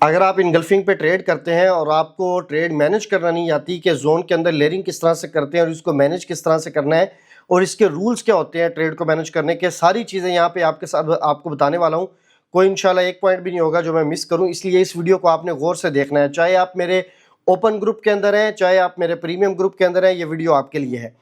अगर आप इनगल्फिंग पे ट्रेड करते हैं और आपको ट्रेड मैनेज करना नहीं आती कि जोन के अंदर लेयरिंग किस तरह से करते हैं और इसको मैनेज किस तरह से करना है और इसके रूल्स क्या होते हैं ट्रेड को मैनेज करने के, सारी चीज़ें यहाँ पे आपके साथ आपको बताने वाला हूँ। कोई इंशाल्लाह एक पॉइंट भी नहीं होगा जो मैं मिस करूँ, इसलिए इस वीडियो को आपने गौर से देखना है। चाहे आप मेरे ओपन ग्रुप के अंदर हैं, चाहे आप मेरे प्रीमियम ग्रुप के अंदर हैं, ये वीडियो आपके लिए है।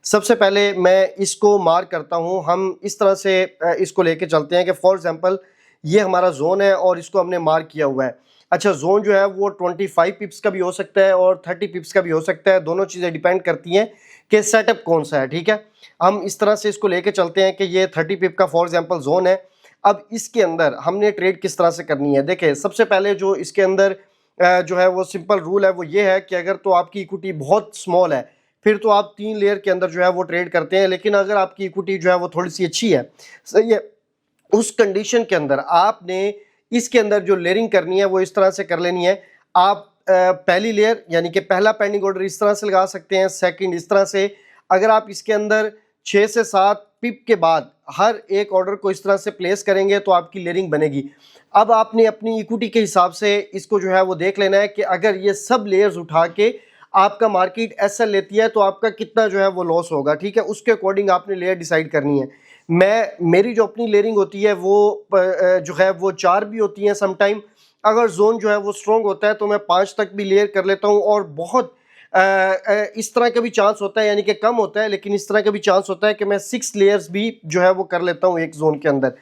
सबसे पहले मैं इसको मार्क करता हूँ। हम इस तरह से इसको लेके चलते हैं कि फॉर एग्जांपल ये हमारा जोन है और इसको हमने मार्क किया हुआ है। अच्छा, जोन जो है वो 25 पिप्स का भी हो सकता है और 30 पिप्स का भी हो सकता है। दोनों चीज़ें डिपेंड करती हैं कि सेटअप कौन सा है। ठीक है, हम इस तरह से इसको लेके चलते हैं कि ये 30 पिप का फॉर एग्जांपल जोन है। अब इसके अंदर हमने ट्रेड किस तरह से करनी है, देखें सबसे पहले जो इसके अंदर जो है वो सिंपल रूल है वो ये है कि अगर तो आपकी इक्विटी बहुत स्मॉल है फिर तो आप 3 लेयर के अंदर जो है वो ट्रेड करते हैं, लेकिन अगर आपकी इक्विटी जो है वो थोड़ी सी अच्छी है, सही है, उस कंडीशन के अंदर आपने इसके अंदर जो लेयरिंग करनी है वो इस तरह से कर लेनी है। आप पहली लेयर यानी कि पहला पेंडिंग ऑर्डर इस तरह से लगा सकते हैं, सेकंड इस तरह से। अगर आप इसके अंदर 6 से 7 पिप के बाद हर एक ऑर्डर को इस तरह से प्लेस करेंगे तो आपकी लेयरिंग बनेगी। अब आपने अपनी इक्विटी के हिसाब से इसको जो है वो देख लेना है कि अगर ये सब लेयर्स उठा के आपका मार्केट एसएल लेती है तो आपका कितना जो है वो लॉस होगा। ठीक है, उसके अकॉर्डिंग आपने लेयर डिसाइड करनी है। मेरी जो अपनी लेयरिंग होती है वो जो है वो 4 भी होती हैं समटाइम। अगर जोन जो है वो स्ट्रॉन्ग होता है तो मैं 5 तक भी लेयर कर लेता हूँ और बहुत इस तरह का भी चांस होता है, यानी कि कम होता है लेकिन इस तरह का भी चांस होता है कि मैं 6 लेयर्स भी जो है वो कर लेता हूँ एक जोन के अंदर।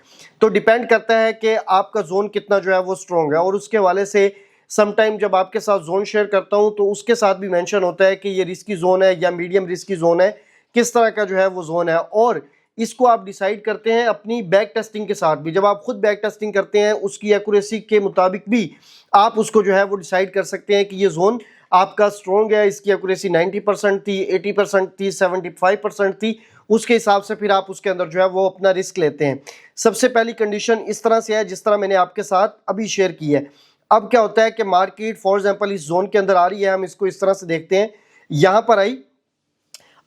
तो डिपेंड करता है कि आपका जोन कितना जो है वो स्ट्रॉन्ग है और उसके हवाले से समटाइम जब आपके साथ जोन शेयर करता हूँ तो उसके साथ भी मेंशन होता है कि ये रिस्की जोन है या मीडियम रिस्की जोन है, किस तरह का जो है वो जोन है। और इसको आप डिसाइड करते हैं अपनी बैक टेस्टिंग के साथ भी। जब आप खुद बैक टेस्टिंग करते हैं उसकी एक्यूरेसी के मुताबिक भी आप उसको जो है वो डिसाइड कर सकते हैं कि ये जोन आपका स्ट्रॉन्ग है, इसकी एक्यूरेसी 90% थी, 80% थी, 75% थी, उसके हिसाब से फिर आप उसके अंदर जो है वो अपना रिस्क लेते हैं। सबसे पहली कंडीशन इस तरह से है जिस तरह मैंने आपके साथ अभी शेयर की है। अब क्या होता है कि मार्केट फॉर एग्जांपल इस जोन के अंदर आ रही है, हम इसको इस तरह से देखते हैं, यहां पर आई।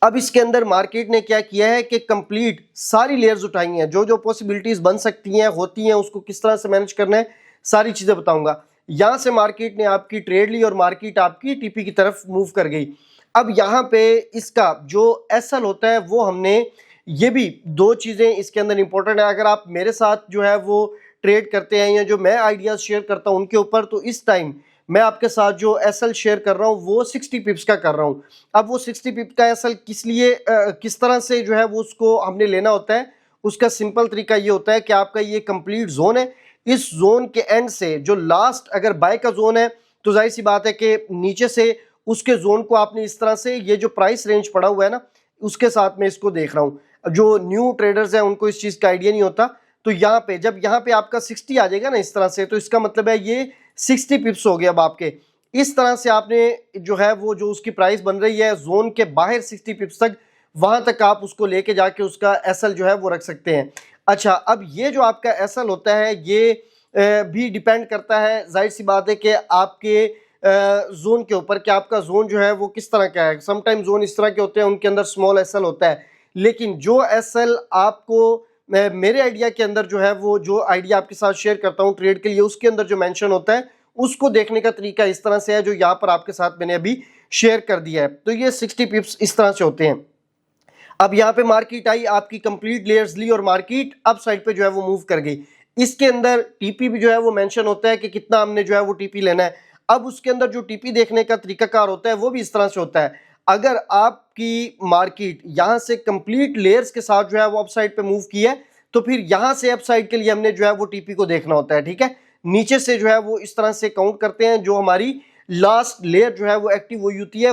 अब इसके अंदर मार्केट ने क्या किया है कि कंप्लीट सारी लेयर्स उठाई हैं, जो जो पॉसिबिलिटीज बन सकती हैं होती हैं उसको किस तरह से मैनेज करना है सारी चीजें बताऊंगा। यहां से मार्केट ने आपकी ट्रेड ली और मार्केट आपकी टीपी की तरफ मूव कर गई। अब यहां पे इसका जो एसएल होता है वो हमने, ये भी दो चीजें इसके अंदर इंपॉर्टेंट है। अगर आप मेरे साथ जो है वो ट्रेड करते हैं या जो मैं आइडियाज शेयर करता हूं उनके ऊपर, तो इस टाइम मैं आपके साथ जो एसएल शेयर कर रहा हूं वो 60 पिप्स का कर रहा हूं। अब वो 60 पिप का एसएल किस लिए किस तरह से जो है वो उसको हमने लेना होता है, उसका सिंपल तरीका ये होता है कि आपका ये कंप्लीट जोन है, इस जोन के एंड से जो लास्ट अगर बाय का जोन है तो जाहिर सी बात है कि नीचे से उसके जोन को आपने इस तरह से, ये जो प्राइस रेंज पड़ा हुआ है ना उसके साथ मैं इसको देख रहा हूं। जो न्यू ट्रेडर्स हैं उनको इस चीज का आइडिया नहीं होता, तो यहाँ पे जब यहाँ पे आपका 60 आ जाएगा ना इस तरह से, तो इसका मतलब है ये 60 पिप्स हो गया। अब आपके इस तरह से आपने जो है वो जो उसकी प्राइस बन रही है जोन के बाहर 60 पिप्स तक, वहां तक आप उसको लेके जाके उसका एसएल जो है वो रख सकते हैं। अच्छा, अब ये जो आपका एसएल होता है ये भी डिपेंड करता है, जाहिर सी बात है कि आपके जोन के ऊपर कि आपका जोन जो है वो किस तरह का है। समटाइम जोन इस तरह के होते हैं उनके अंदर स्मॉल एसएल होता है, लेकिन जो एसएल आपको मेरे आइडिया के अंदर जो है वो जो आइडिया आपके साथ शेयर करता हूं ट्रेड के लिए, उसके अंदर जो मेंशन होता है उसको देखने का तरीका इस तरह से है जो यहां पर आपके साथ मैंने अभी शेयर कर दिया है। तो ये 60 पिप्स इस तरह से होते हैं। अब यहाँ पे मार्केट आई, आपकी कंप्लीट लेयर्स ली और मार्केट अप साइड पे जो है वो मूव कर गई। इसके अंदर टीपी भी जो है वो मेंशन होता है कि कितना हमने जो है वो टीपी लेना है। अब उसके अंदर जो टीपी देखने का तरीकाकार होता है वो भी इस तरह से होता है। अगर आपकी मार्केट यहां से कंप्लीट लेयर्स के साथ जो है वो अप साइड पे मूव की है तो फिर यहां से अप साइड के लिए हमने जो है वो टीपी को देखना होता है। ठीक है, नीचे से जो है वो इस तरह से काउंट करते हैं, जो हमारी लास्ट लेयर जो है वो एक्टिव हुई होती है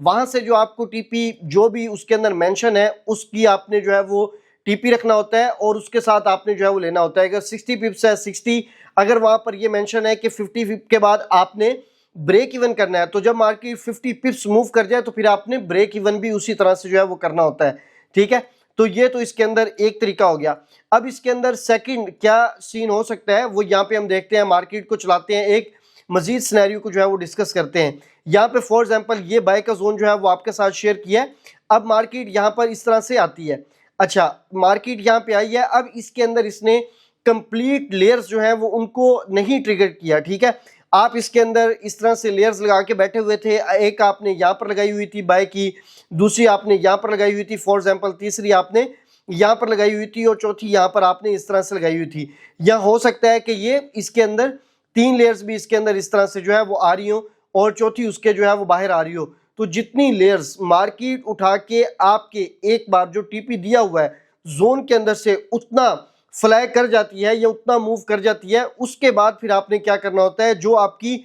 वहां से जो आपको टीपी जो भी उसके अंदर मेंशन है उसकी आपने जो है वो टीपी रखना होता है और उसके साथ आपने जो है वो लेना होता है। अगर 60 पिप्स है 60, अगर वहां पर ये मेंशन है कि 50 पिप के बाद आपने ब्रेक इवन करना है, तो जब मार्केट 50 पिप्स मूव कर जाए तो फिर आपने ब्रेक इवन भी उसी तरह से जो है वो करना होता है। ठीक है, तो ये तो इसके अंदर एक तरीका हो गया। अब इसके अंदर सेकंड क्या सीन हो सकता है वो यहाँ पे हम देखते हैं, मार्केट को चलाते हैं, एक मजीद सिनेरियो को जो है वो डिस्कस करते हैं। यहाँ पे फॉर एग्जांपल ये बाय का जोन जो है वो आपके साथ शेयर किया है। अब मार्केट यहाँ पर इस तरह से आती है। अच्छा, मार्केट यहाँ पे आई है, अब इसके अंदर इसने कंप्लीट लेयर्स जो है वो उनको नहीं ट्रिगर किया, ठीक है। आप इसके अंदर इस तरह से लेयर्स लगा के बैठे हुए थे, एक आपने यहाँ पर लगाई हुई थी बाय की, दूसरी आपने यहाँ पर लगाई हुई थी फॉर एग्जाम्पल, तीसरी आपने यहाँ पर लगाई हुई थी और चौथी यहाँ पर आपने इस तरह से लगाई हुई थी। या हो सकता है कि ये इसके अंदर 3 लेयर्स भी इसके अंदर इस तरह से जो है वो आ रही हो और चौथी उसके जो है वो बाहर आ रही हो। तो जितनी लेयर्स मार्केट उठा के आपके एक बार जो टीपी दिया हुआ है जोन के अंदर से उतना फ्लाई कर जाती है या उतना मूव कर जाती है, उसके बाद फिर आपने क्या करना होता है, जो आपकी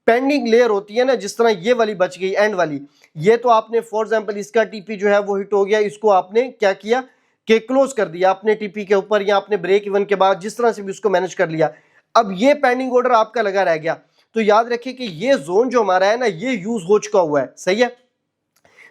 पेंडिंग लेयर होती है ना, जिस तरह ये वाली बच गई एंड वाली, ये तो आपने फॉर एग्जांपल इसका टीपी जो है वो हिट हो गया, इसको आपने क्या किया कि क्लोज कर दिया अपने टीपी के ऊपर या आपने ब्रेक इवन के बाद जिस तरह से भी उसको मैनेज कर लिया। अब ये पेंडिंग ऑर्डर आपका लगा रह गया, तो याद रखिए कि ये जोन जो हमारा है ना, ये यूज हो चुका हुआ है, सही है।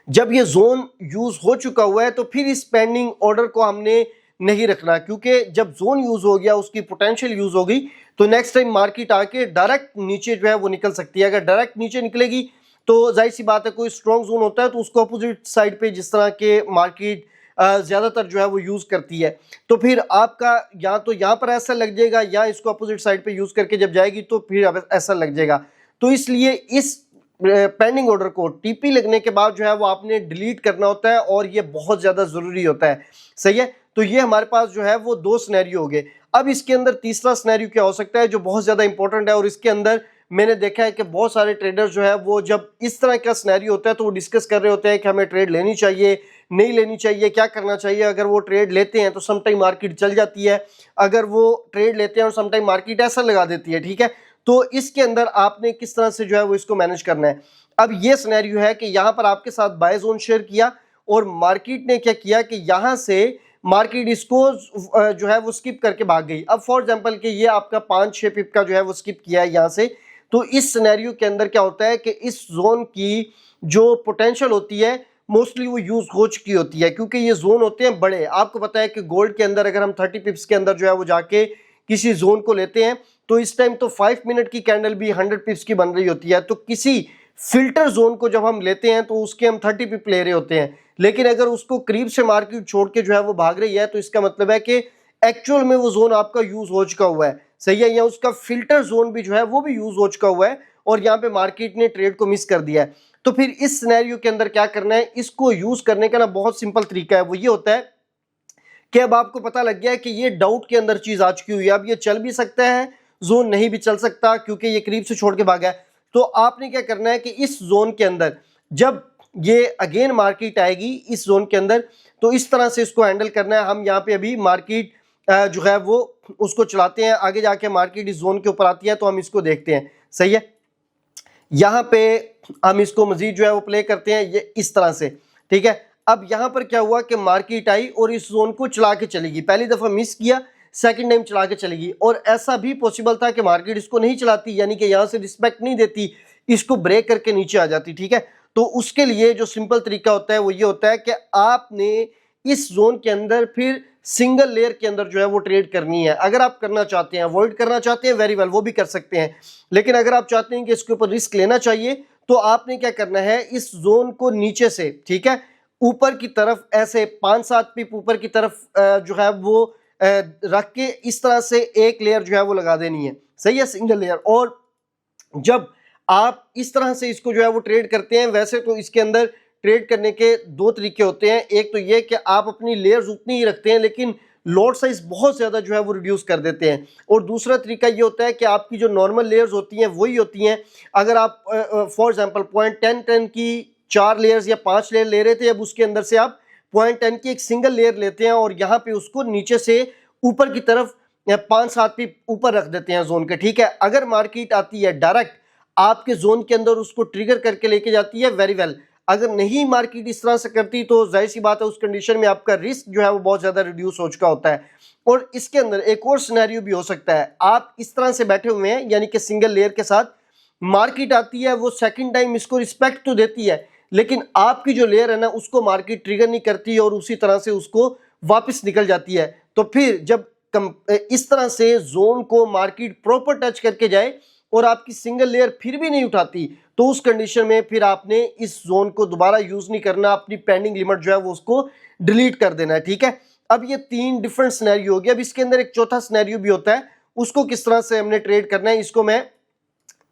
जब ये जोन यूज हो चुका हुआ है तो फिर इस पेंडिंग ऑर्डर को हमने नहीं रखना, क्योंकि जब जोन यूज हो गया, उसकी पोटेंशियल यूज हो गई, तो नेक्स्ट टाइम मार्केट आके डायरेक्ट नीचे जो है वो निकल सकती है। अगर डायरेक्ट नीचे निकलेगी तो जाहिर सी बात है, कोई स्ट्रॉन्ग जोन होता है तो उसको अपोजिट साइड पे जिस तरह के मार्केट ज्यादातर जो है वो यूज करती है, तो फिर आपका या तो यहाँ पर ऐसा लग जाएगा या इसको अपोजिट साइड पे यूज करके जब जाएगी तो फिर ऐसा लग जाएगा। तो इसलिए इस पेंडिंग ऑर्डर को टीपी लगने के बाद जो है वो आपने डिलीट करना होता है और ये बहुत ज्यादा जरूरी होता है, सही है। तो ये हमारे पास जो है वो 2 सिनेरियो हो गए। अब इसके अंदर तीसरा सिनेरियो क्या हो सकता है जो बहुत ज्यादा इंपॉर्टेंट है, और इसके अंदर मैंने देखा है कि बहुत सारे ट्रेडर्स जो है वो जब इस तरह का सिनेरियो होता है तो वो डिस्कस कर रहे होते हैं कि हमें ट्रेड लेनी चाहिए, नहीं लेनी चाहिए, क्या करना चाहिए। अगर वो ट्रेड लेते हैं तो समटाइम मार्केट चल जाती है, अगर वो ट्रेड लेते हैं और समटाइम मार्केट ऐसा लगा देती है, ठीक है। तो इसके अंदर आपने किस तरह से जो है वो इसको मैनेज करना है। अब ये सिनेरियो है कि यहाँ पर आपके साथ बाय जोन शेयर किया और मार्केट ने क्या किया कि यहाँ से मार्केट इसको जो है वो स्किप करके भाग गई। अब फॉर एग्जांपल कि ये आपका 5-6 पिप का जो है वो स्किप किया है यहाँ से, तो इस सिनेरियो के अंदर क्या होता है कि इस जोन की जो पोटेंशियल होती है मोस्टली वो यूज हो चुकी होती है, क्योंकि ये जोन होते हैं बड़े। आपको पता है कि गोल्ड के अंदर अगर हम 30 पिप्स के अंदर जो है वो जाके किसी जोन को लेते हैं तो इस टाइम तो 5 मिनट की कैंडल भी 100 पिप्स की बन रही होती है। तो किसी फिल्टर जोन को जब हम लेते हैं तो उसके हम 30 पिप ले रहे होते हैं, लेकिन अगर उसको करीब से मार्केट छोड़ के जो है वो भाग रही है तो इसका मतलब है कि एक्चुअल में वो जोन आपका यूज हो चुका हुआ है, सही है, या उसका फिल्टर जोन भी जो है वो भी यूज हो चुका हुआ है और यहाँ पे मार्केट ने ट्रेड को मिस कर दिया है। तो फिर इस सिनेरियो के अंदर क्या करना है, इसको यूज करने का ना बहुत सिंपल तरीका है, वो ये होता है कि अब आपको पता लग गया है कि ये डाउट के अंदर चीज आ चुकी हुई है, अब ये चल भी सकता है, जोन नहीं भी चल सकता क्योंकि ये करीब से छोड़ के भागा है। तो आपने क्या करना है कि इस जोन के अंदर जब ये अगेन मार्केट आएगी इस जोन के अंदर, तो इस तरह से इसको हैंडल करना है। हम यहाँ पे अभी मार्केट जो है वो उसको चलाते हैं, आगे जाके मार्केट इस जोन के ऊपर आती है तो हम इसको देखते हैं, सही है। यहाँ पे हम इसको मजीद जो है वो प्ले करते हैं ये इस तरह से, ठीक है। अब यहाँ पर क्या हुआ कि मार्केट आई और इस जोन को चला के चलेगी, पहली दफा मिस किया, सेकंड टाइम चला के चलेगी, और ऐसा भी पॉसिबल था कि मार्केट इसको नहीं चलाती, यानी कि यहाँ से रिस्पेक्ट नहीं देती, इसको ब्रेक करके नीचे आ जाती, ठीक है। तो उसके लिए जो सिंपल तरीका होता है वो ये होता है कि आपने इस जोन के अंदर फिर सिंगल लेयर के अंदर जो है वो ट्रेड करनी है। अगर आप करना चाहते हैं, अवॉइड करना चाहते हैं, वेरी वेल, वो भी कर सकते हैं, लेकिन अगर आप चाहते हैं कि इसके ऊपर रिस्क लेना चाहिए तो आपने क्या करना है, इस जोन को नीचे से, ठीक है, ऊपर की तरफ ऐसे 5-7 पिप ऊपर की तरफ जो है वो रख के इस तरह से एक लेयर जो है वो लगा देनी है, सही है, सिंगल लेयर। और जब आप इस तरह से इसको जो है वो ट्रेड करते हैं, वैसे तो इसके अंदर ट्रेड करने के 2 तरीके होते हैं, एक तो ये कि आप अपनी लेयर्स उतनी ही रखते हैं लेकिन लॉट साइज बहुत ज्यादा जो है वो रिड्यूस कर देते हैं, और दूसरा तरीका ये होता है कि आपकी जो नॉर्मल लेयर्स होती हैं वही होती हैं। अगर आप फॉर एग्जांपल 0.10 की 4 लेयर्स या 5 लेयर ले रहे थे, अब उसके अंदर से आप 0.10 की एक सिंगल लेयर लेते हैं और यहाँ पे उसको नीचे से ऊपर की तरफ 5-7 पिप ऊपर रख देते हैं जोन के, ठीक है। अगर मार्केट आती है डायरेक्ट आपके जोन के अंदर उसको ट्रिगर करके लेके जाती है, वेरी वेल। अगर नहीं मार्केट इस तरह से करती तो जाहिर सी बात है उस कंडीशन में आपका रिस्क जो है वो बहुत ज्यादा रिड्यूस हो चुका होता है। और इसके अंदर एक और सिनेरियो भी हो सकता है, आप इस तरह से बैठे हुए हैं यानी कि सिंगल लेयर के साथ, मार्केट आती है, वो सेकंड टाइम इसको रिस्पेक्ट तो देती है लेकिन आपकी जो लेयर है ना उसको मार्केट ट्रिगर नहीं करती और उसी तरह से उसको वापस निकल जाती है। तो फिर जब इस तरह से जोन को मार्केट प्रॉपर टच करके जाए और आपकी सिंगल लेयर फिर भी नहीं उठाती, तो उस कंडीशन में फिर आपने इस जोन को दोबारा यूज नहीं करना, अपनी पेंडिंग लिमिट जो है वो उसको डिलीट कर देना है, ठीक है। अब ये 3 डिफरेंट सिनेरियो हो गया। अब इसके अंदर एक चौथा सिनेरियो भी होता है, उसको किस तरह से हमने ट्रेड करना है, इसको मैं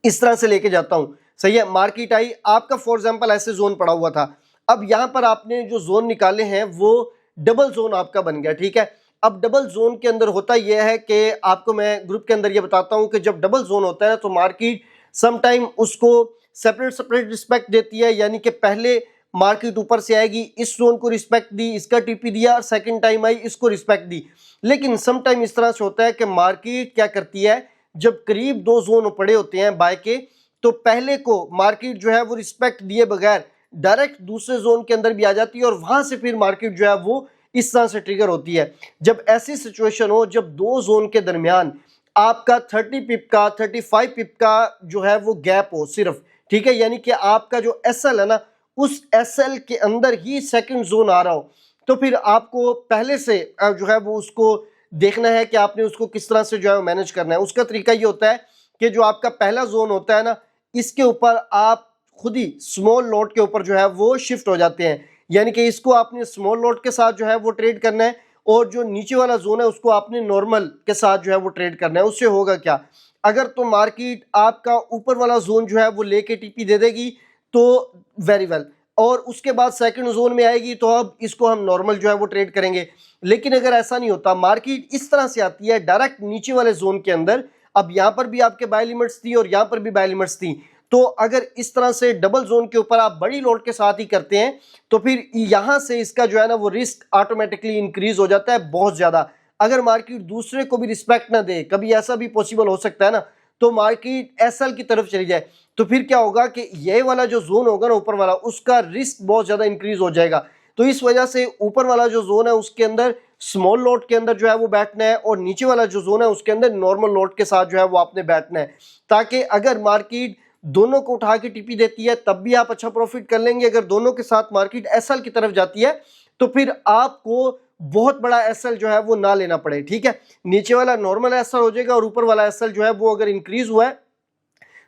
इस तरह से लेके जाता हूं। सही है, मार्केट आई, आपका फॉर एग्जांपल ऐसे जोन पड़ा हुआ था, अब यहां पर आपने जो जोन निकाले हैं वो डबल जोन आपका बन गया। ठीक है, अब डबल जोन के अंदर होता यह है कि आपको मैं ग्रुप के अंदर ये बताता हूं कि जब डबल जोन होता है तो मार्केट समटाइम उसको सेपरेट सेपरेट रिस्पेक्ट देती है, यानी कि पहले मार्केट ऊपर से आएगी, इस जोन को रिस्पेक्ट दी, इसका टीपी दिया, और सेकंड टाइम आई, इसको रिस्पेक्ट दी। लेकिन समटाइम इस तरह से होता है कि मार्केट क्या करती है, जब करीब 2 जोन पड़े होते हैं बाय के, तो पहले को मार्केट जो है वो रिस्पेक्ट दिए बगैर डायरेक्ट दूसरे जोन के अंदर भी आ जाती है, और वहां से फिर मार्केट जो है वो इस तरह से ट्रिगर होती है। जब ऐसी सिचुएशन हो, जब 2 जोन के दरमियान आपका 30 पिप का 35 पिप का जो है वो गैप हो सिर्फ, ठीक है, यानी कि आपका जो एसएल है ना, उस एसएल के अंदर ही सेकंड जोन आ रहा हो, तो फिर आपको पहले से जो है वो उसको देखना है कि आपने उसको किस तरह से जो है मैनेज करना है। उसका तरीका ये होता है कि जो आपका पहला जोन होता है ना, इसके ऊपर आप खुद ही स्मॉल लॉट के ऊपर जो है वो शिफ्ट हो जाते हैं, यानी कि इसको आपने स्मॉल लॉट के साथ जो है वो ट्रेड करना है, और जो नीचे वाला जोन है उसको आपने नॉर्मल के साथ जो है वो ट्रेड करना है। उससे होगा क्या, अगर तो मार्केट आपका ऊपर वाला जोन जो है वो लेके टीपी दे देगी तो वेरी वेल, और उसके बाद सेकंड जोन में आएगी तो अब इसको हम नॉर्मल जो है वो ट्रेड करेंगे। लेकिन अगर ऐसा नहीं होता, मार्केट इस तरह से आती है डायरेक्ट नीचे वाले जोन के अंदर, अब यहां पर भी आपके बाय लिमिट्स थी और यहां पर भी बाय लिमिट्स थी, तो अगर इस तरह से डबल जोन के ऊपर आप बड़ी लॉट के साथ ही करते हैं तो फिर यहां से इसका जो है ना वो रिस्क ऑटोमेटिकली इंक्रीज हो जाता है बहुत ज्यादा। अगर मार्केट दूसरे को भी रिस्पेक्ट ना दे, कभी ऐसा भी पॉसिबल हो सकता है ना, तो मार्केट एसएल की तरफ चली जाए, तो फिर क्या होगा कि ये वाला जो जोन होगा ना ऊपर वाला, उसका रिस्क बहुत ज्यादा इंक्रीज हो जाएगा। तो इस वजह से ऊपर वाला जो जोन है उसके अंदर स्मॉल लॉट के अंदर जो है वो बैठना है, और नीचे वाला जो जोन है उसके अंदर नॉर्मल लॉट के साथ जो है वो आपने बैठना है, ताकि अगर मार्केट दोनों को उठा के टीपी देती है तब भी आप अच्छा प्रॉफिट कर लेंगे। अगर दोनों के साथ मार्केट एसएल की तरफ जाती है तो फिर आपको बहुत बड़ा एसएल जो है वो ना लेना पड़े। ठीक है, नीचे वाला नॉर्मल एसएल हो जाएगा और ऊपर वाला एसएल जो है वो अगर इंक्रीज हुआ है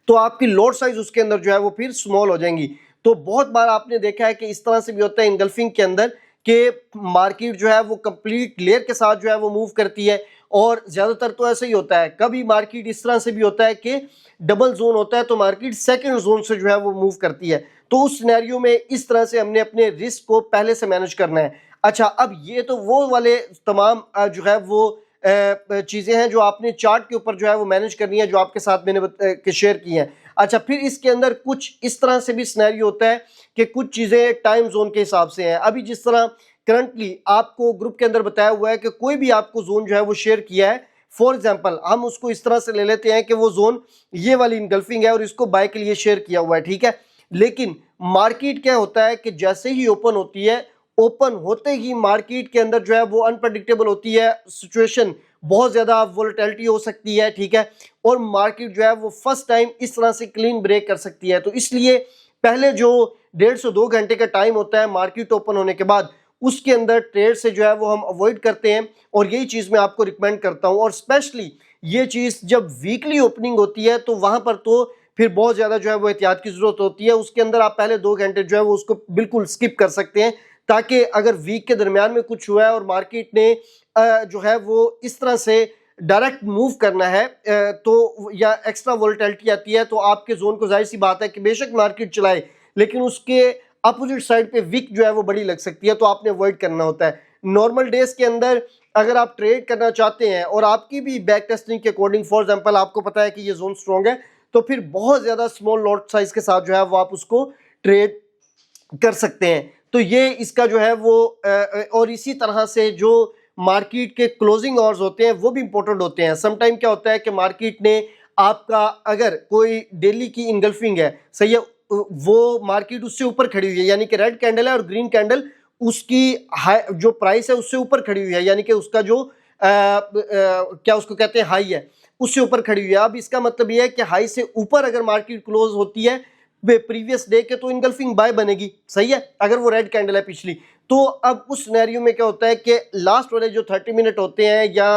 तो आपकी लॉट साइज उसके अंदर जो है वो फिर स्मॉल हो जाएंगी। तो बहुत बार आपने देखा है कि इस तरह से भी होता है इंगल्फिंग के अंदर कि मार्केट जो है वो कंप्लीट लेयर के साथ जो है वो मूव करती है, और ज्यादातर तो ऐसे ही होता है। कभी मार्केट इस तरह से भी होता है कि डबल जोन होता है तो मार्केट सेकंड जोन से जो है वो मूव करती है। तो उस सिनेरियो में इस तरह से हमने अपने रिस्क को पहले से मैनेज करना है। अच्छा, अब ये तो वो वाले तमाम जो है वो चीजें हैं जो आपने चार्ट के ऊपर जो है वो मैनेज करनी है, जो आपके साथ मैंने शेयर की हैं। अच्छा, फिर इसके अंदर कुछ इस तरह से भी सिनेरियो होता है कि कुछ चीजें टाइम जोन के हिसाब से हैं। अभी जिस तरह करंटली आपको ग्रुप के अंदर बताया हुआ है कि कोई भी आपको जोन जो है वो शेयर किया है, फॉर एग्जांपल हम उसको इस तरह से ले लेते हैं कि वो जोन ये वाली इनगल्फिंग है और इसको बाय के लिए शेयर किया हुआ है। ठीक है, लेकिन मार्केट क्या होता है कि जैसे ही ओपन होती है, ओपन होते ही मार्केट के अंदर जो है वो अनप्रेडिक्टेबल होती है सिचुएशन, बहुत ज्यादा वोलेटिलिटी हो सकती है। ठीक है, और मार्केट जो है वो फर्स्ट टाइम इस तरह से क्लीन ब्रेक कर सकती है। तो इसलिए पहले जो 1.5 से 2 घंटे का टाइम होता है मार्केट ओपन होने के बाद, उसके अंदर ट्रेड से जो है वो हम अवॉइड करते हैं, और यही चीज मैं आपको रिकमेंड करता हूं। और स्पेशली ये चीज जब वीकली ओपनिंग होती है तो वहां पर तो फिर बहुत ज्यादा जो है वो एहतियात की जरूरत होती है। उसके अंदर आप पहले 2 घंटे जो है वो उसको बिल्कुल स्किप कर सकते हैं, ताकि अगर वीक के दरमियान में कुछ हुआ है और मार्केट ने जो है वो इस तरह से डायरेक्ट मूव करना है तो या एक्स्ट्रा वोलेटिलिटी आती है, तो आपके जोन को जाहिर सी बात है कि बेशक मार्केट चलाए लेकिन उसके अपोजिट साइड पे विक जो है वो बड़ी लग सकती है, तो आपने अवॉइड करना होता है। नॉर्मल डेज के अंदर अगर आप ट्रेड करना चाहते हैं और आपकी भी बैक टेस्टिंग के अकॉर्डिंग, फॉर एग्जांपल आपको पता है कि ये जोन स्ट्रॉन्ग है, तो फिर बहुत ज्यादा स्मॉल लॉट साइज के साथ जो है वो आप उसको ट्रेड कर सकते हैं। तो ये इसका जो है वो और इसी तरह से जो मार्केट के क्लोजिंग आवर्स होते हैं वो भी इंपॉर्टेंट होते हैं। समटाइम क्या होता है कि मार्केट ने आपका अगर कोई डेली की इंगल्फिंग है, सही है, वो मार्केट उससे ऊपर खड़ी हुई है, यानी कि रेड कैंडल है और ग्रीन कैंडल उसकी जो प्राइस है उससे ऊपर खड़ी हुई है, यानी कि उसका जो क्या उसको कहते हैं हाई है, उससे ऊपर खड़ी हुई है। अब इसका मतलब ये है कि हाई से ऊपर अगर मार्केट क्लोज होती है प्रीवियस डे के, तो इनगल्फिंग बाय बनेगी, सही है, अगर वो रेड कैंडल है पिछली। तो अब उस सिनेरियो में क्या होता है कि लास्ट वाले जो 30 मिनट होते हैं या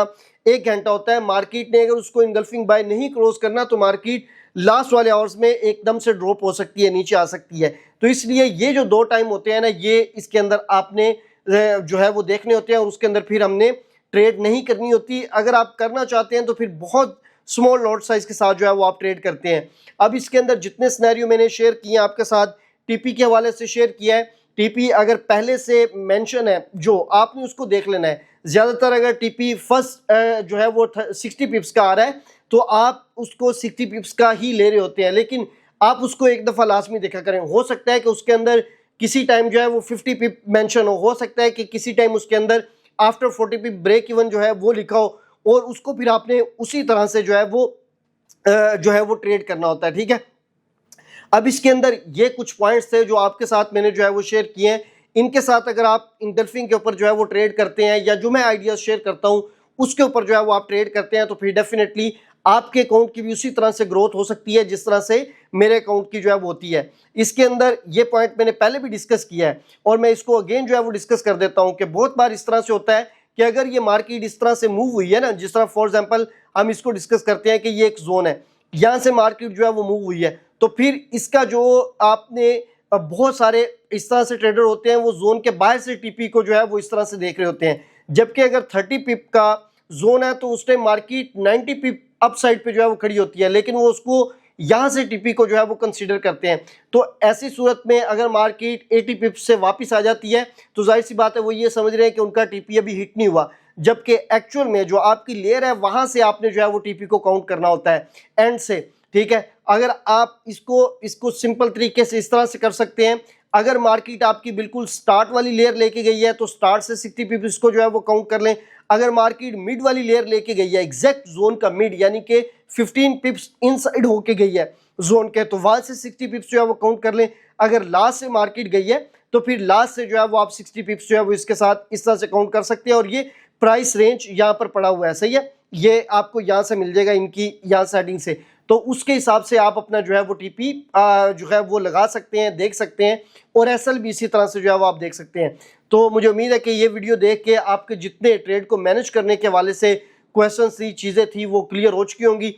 1 घंटा होता है, मार्केट ने अगर उसको इनगल्फिंग बाय नहीं क्लोज करना तो मार्केट लास्ट वाले आवर्स में एकदम से ड्रॉप हो सकती है, नीचे आ सकती है। तो इसलिए ये जो 2 टाइम होते हैं ना, ये इसके अंदर आपने जो है वो देखने होते हैं और उसके अंदर फिर हमने ट्रेड नहीं करनी होती। अगर आप करना चाहते हैं तो फिर बहुत स्मॉल लॉट साइज के साथ जो है वो आप ट्रेड करते हैं। अब इसके अंदर जितने सिनेरियो मैंने शेयर किए हैं आपके साथ, टीपी के हवाले से शेयर किया है। टीपी अगर पहले से मेंशन है जो, आपने उसको देख लेना है। ज़्यादातर अगर टीपी फर्स्ट जो है वो 60 पिप्स का आ रहा है तो आप उसको 60 पिप्स का ही ले रहे होते हैं, लेकिन आप उसको एक दफ़ा लाजमी देखा करें। हो सकता है कि उसके अंदर किसी टाइम जो है वो 50 पिप मेंशन हो सकता है कि किसी टाइम उसके अंदर आफ्टर 40 पिप ब्रेक इवन जो है वो लिखा हो, और उसको फिर आपने उसी तरह से जो है वो ट्रेड करना होता है, ठीक है। अब इसके अंदर ये कुछ पॉइंट्स थे जो आपके साथ मैंने जो है वो शेयर किए हैं। इनके साथ अगर आप इंगल्फिंग के ऊपर जो है वो ट्रेड करते हैं या जो मैं आइडियाज शेयर करता हूं उसके ऊपर जो है वो आप ट्रेड करते हैं तो फिर डेफिनेटली आपके अकाउंट की भी उसी तरह से ग्रोथ हो सकती है जिस तरह से मेरे अकाउंट की जो है वो होती है। इसके अंदर ये पॉइंट मैंने पहले भी डिस्कस किया है और मैं इसको अगेन जो है वो डिस्कस कर देता हूं कि बहुत बार इस तरह से होता है कि अगर ये मार्केट इस तरह से मूव हुई है ना, जिस तरह फॉर एग्जांपल हम इसको डिस्कस करते हैं कि ये एक जोन है, यहां से मार्केट जो है वो मूव हुई है, तो फिर इसका जो आपने बहुत सारे इस तरह से ट्रेडर होते हैं वो जोन के बाहर से टीपी को जो है वो इस तरह से देख रहे होते हैं, जबकि अगर 30 पिप का जोन है तो उस टाइम मार्केट 90 पिप अप साइड पे जो है वो खड़ी होती है, लेकिन वो उसको यहां से टीपी को जो है वो कंसीडर करते हैं। तो ऐसी सूरत में अगर मार्केट 80 पिप से वापस आ जाती है तो जाहिर सी बात है वो ये समझ रहे हैं कि उनका टीपी अभी हिट नहीं हुआ, जबकि एक्चुअल में जो आपकी लेयर है वहां से आपने जो है वो टीपी को काउंट करना होता है एंड से, ठीक है। अगर आप इसको सिंपल तरीके से इस तरह से कर सकते हैं, अगर मार्केट आपकी बिल्कुल स्टार्ट वाली लेयर लेके गई है तो स्टार्ट से 60 पिप्स को जो है वो काउंट कर लें। अगर मार्केट मिड वाली लेयर लेके गई है, एग्जैक्ट जोन का मिड यानी कि 15 पिप्स इनसाइड होके गई है जोन के, तो वहां से 60 पिप्स जो है वो काउंट कर लें। अगर लास्ट से मार्केट गई है तो फिर लास्ट से जो है वो आप 60 पिप्स जो है वो इसके साथ इस तरह से काउंट कर सकते हैं, और ये प्राइस रेंज यहाँ पर पड़ा हुआ है, सही है। ये आपको यहाँ से मिल जाएगा इनकी यहाँ सेटिंग से, तो उसके हिसाब से आप अपना जो है वो टीपी जो है वो लगा सकते हैं, देख सकते हैं, और एसएल भी इसी तरह से जो है वो आप देख सकते हैं। तो मुझे उम्मीद है कि ये वीडियो देख के आपके जितने ट्रेड को मैनेज करने के हवाले से क्वेश्चन थी, चीज़ें थी, वो क्लियर हो चुकी होंगी।